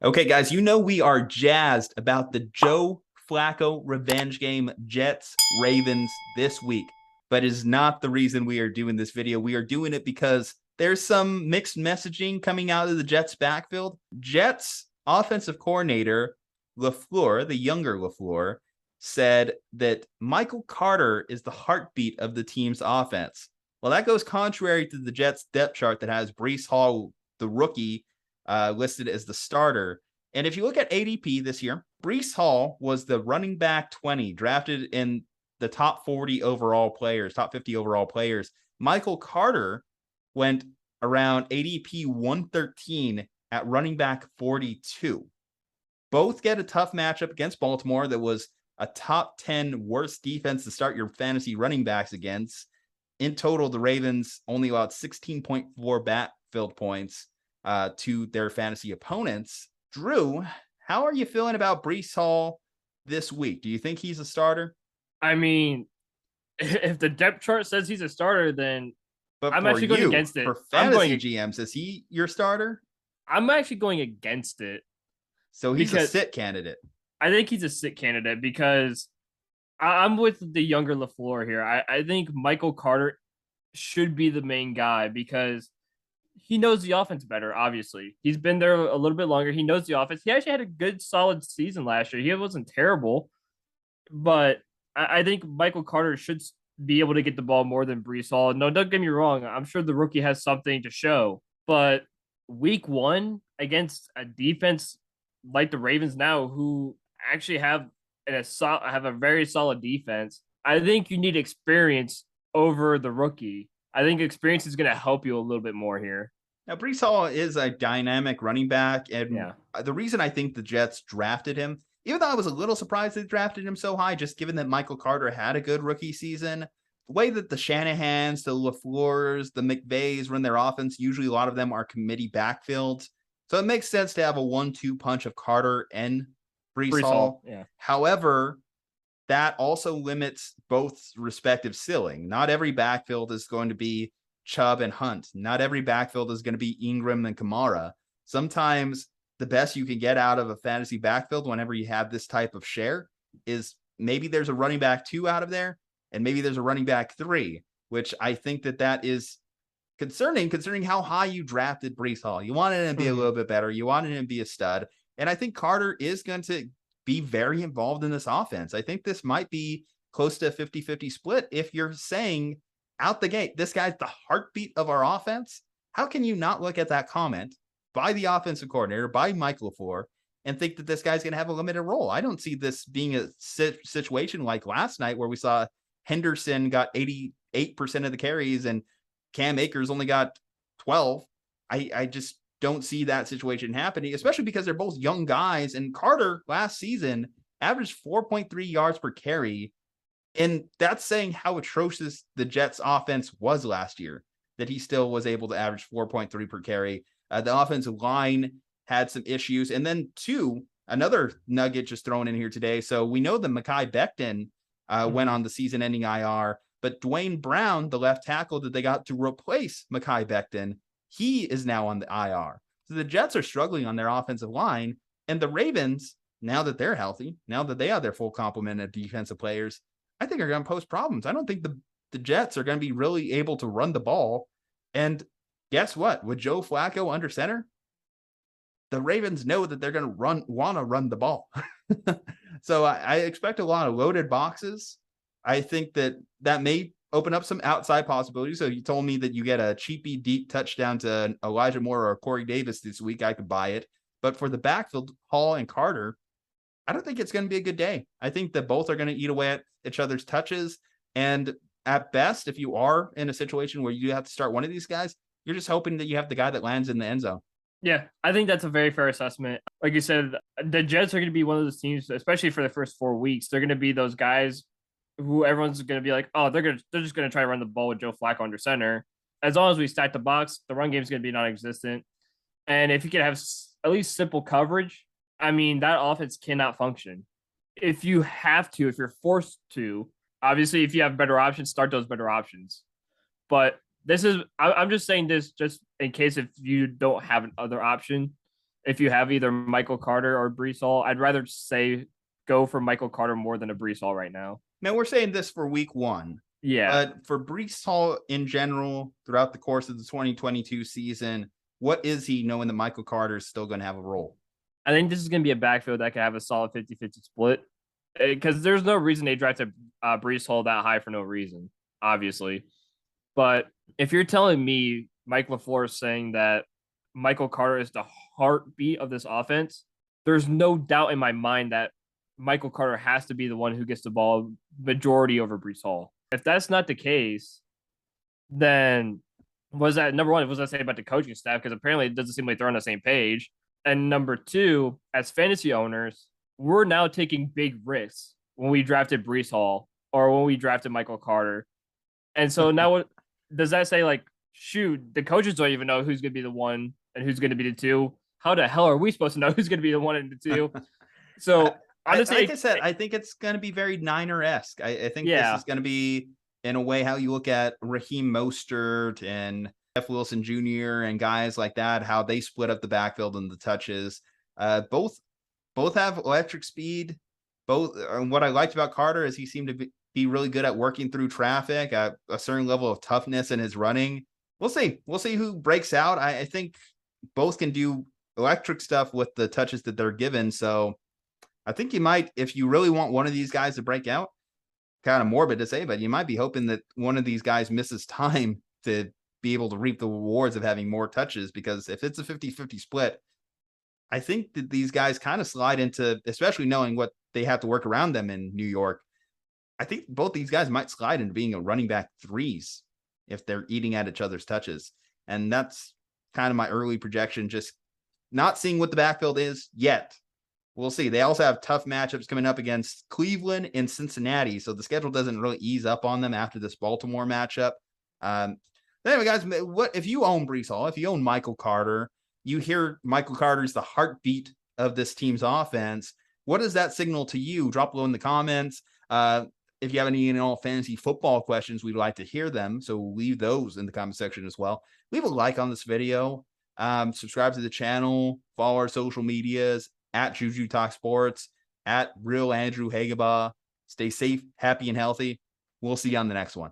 Okay, guys, we are jazzed about the Joe Flacco revenge game, Jets Ravens this week, but it is not the reason we are doing this video. We are doing it because there's some mixed messaging coming out of the Jets backfield. Jets offensive coordinator LaFleur, the younger LaFleur, said that Michael Carter is the heartbeat of the team's offense. Well, that goes contrary to the Jets depth chart that has Breece Hall, the rookie, listed as the starter. And if you look at ADP this year, Breece Hall was the running back 20, drafted in the top 40 overall players, top 50 overall players. Michael Carter went around ADP 113 at running back 42. Both get a tough matchup against Baltimore that was a top 10 worst defense to start your fantasy running backs against. In total, the Ravens only allowed 16.4 backfield points to their fantasy opponents. Drew, how are you feeling about Breece Hall this week? Do you think he's a starter? I mean, if the depth chart says he's a starter, then But I'm for actually going you, against it. for fantasy GMs, is he your starter? I'm actually going against it. So he's a sit candidate. I think he's a sit candidate because I'm with the younger LaFleur here. I think Michael Carter should be the main guy because he knows the offense better, obviously. He's been there a little bit longer. He knows the offense. He actually had a good, solid season last year. He wasn't terrible, but I think Michael Carter should be able to get the ball more than Breece Hall. No, don't get me wrong. I'm sure the rookie has something to show, but week one against a defense like the Ravens now, who actually have a very solid defense, I think you need experience over the rookie. I think experience is going to help you a little bit more here. Now, Breece Hall is a dynamic running back, and the reason I think the Jets drafted him, even though I was a little surprised they drafted him so high, just given that Michael Carter had a good rookie season, the way that the Shanahans, the LaFleurs, the McVays run their offense, usually a lot of them are committee backfields. So it makes sense to have a 1-2 punch of Carter and Breece Hall. Yeah. However, that also limits both respective ceiling. Not every backfield is going to be Chubb and Hunt. Not every backfield is going to be Ingram and Kamara. Sometimes the best you can get out of a fantasy backfield whenever you have this type of share is maybe there's a running back 2 out of there, and maybe there's a running back 3, which I think that is concerning how high you drafted Breece Hall. You wanted him to be a little bit better. You wanted him to be a stud. And I think Carter is going to be very involved in this offense. I think this might be close to a 50-50 split. If you're saying out the gate, this guy's the heartbeat of our offense, how can you not look at that comment by the offensive coordinator, by Mike LaFleur, and think that this guy's going to have a limited role? I don't see this being a situation like last night where we saw Henderson got 88% of the carries and Cam Akers only got 12. I just don't see that situation happening, especially because they're both young guys. And Carter last season averaged 4.3 yards per carry. And that's saying how atrocious the Jets offense was last year, that he still was able to average 4.3 per carry. The offensive line had some issues. And then another nugget just thrown in here today. So we know that Mekhi Becton went on the season-ending IR, but Dwayne Brown, the left tackle that they got to replace Mekhi Becton, he is now on the IR. So the Jets are struggling on their offensive line, and the Ravens, now that they're healthy, now that they have their full complement of defensive players, I think are going to pose problems. I don't think the Jets are going to be really able to run the ball. And guess what? With Joe Flacco under center, the Ravens know that they're going to want to run the ball. So I expect a lot of loaded boxes. I think that may open up some outside possibilities. So you told me that you get a cheapy deep touchdown to Elijah Moore or Corey Davis this week, I could buy it. But for the backfield, Hall and Carter, I don't think it's going to be a good day. I think that both are going to eat away at each other's touches. And at best, if you are in a situation where you have to start one of these guys, you're just hoping that you have the guy that lands in the end zone. Yeah, I think that's a very fair assessment. Like you said, the Jets are going to be one of those teams, especially for the first 4 weeks. They're going to be those guys who everyone's going to be like, oh, they're just going to try to run the ball with Joe Flacco under center. As long as we stack the box, the run game is going to be non-existent. And if you can have at least simple coverage, I mean, that offense cannot function. If you have to, if you're forced to, obviously, if you have better options, start those better options. But I'm just saying this just in case if you don't have another option. If you have either Michael Carter or Breece Hall, I'd rather say go for Michael Carter more than a Breece Hall right now. Now we're saying this for week 1. Yeah. But for Breece Hall in general, throughout the course of the 2022 season, what is he knowing that Michael Carter is still going to have a role? I think this is going to be a backfield that can have a solid 50-50 split because there's no reason they drafted Breece Hall that high for no reason, obviously. But if you're telling me Mike LaFleur is saying that Michael Carter is the heartbeat of this offense, there's no doubt in my mind that Michael Carter has to be the one who gets the ball majority over Breece Hall. If that's not the case, then was that number one? What does that say about the coaching staff? Because apparently it doesn't seem like they're on the same page. And number two, as fantasy owners, we're now taking big risks when we drafted Breece Hall or when we drafted Michael Carter. And so now what does that say? Like, shoot, the coaches don't even know who's going to be the one and who's going to be the two. How the hell are we supposed to know who's going to be the one and the two? So honestly, like I said, I think it's going to be very Niner-esque. I think this is going to be, in a way, how you look at Raheem Mostert and Jeff Wilson Jr. and guys like that, how they split up the backfield and the touches. Both have electric speed. And what I liked about Carter is he seemed to be really good at working through traffic, at a certain level of toughness in his running. We'll see. We'll see who breaks out. I think both can do electric stuff with the touches that they're given. So I think you might, if you really want one of these guys to break out, kind of morbid to say, but you might be hoping that one of these guys misses time to be able to reap the rewards of having more touches, because if it's a 50-50 split, I think that these guys kind of slide into, especially knowing what they have to work around them in New York, I think both these guys might slide into being a running back threes if they're eating at each other's touches. And that's kind of my early projection, just not seeing what the backfield is yet. We'll see. They also have tough matchups coming up against Cleveland and Cincinnati, so the schedule doesn't really ease up on them after this Baltimore matchup. Anyway, guys, what if you own Breece Hall, if you own Michael Carter, you hear Michael Carter's the heartbeat of this team's offense, what does that signal to you? Drop below in the comments. If you have any fantasy football questions, we'd like to hear them, so leave those in the comment section as well. Leave a like on this video. Subscribe to the channel. Follow our social medias at Juju Talk Sports, at Real Andrew Hagenbaugh. Stay safe, happy, and healthy. We'll see you on the next one.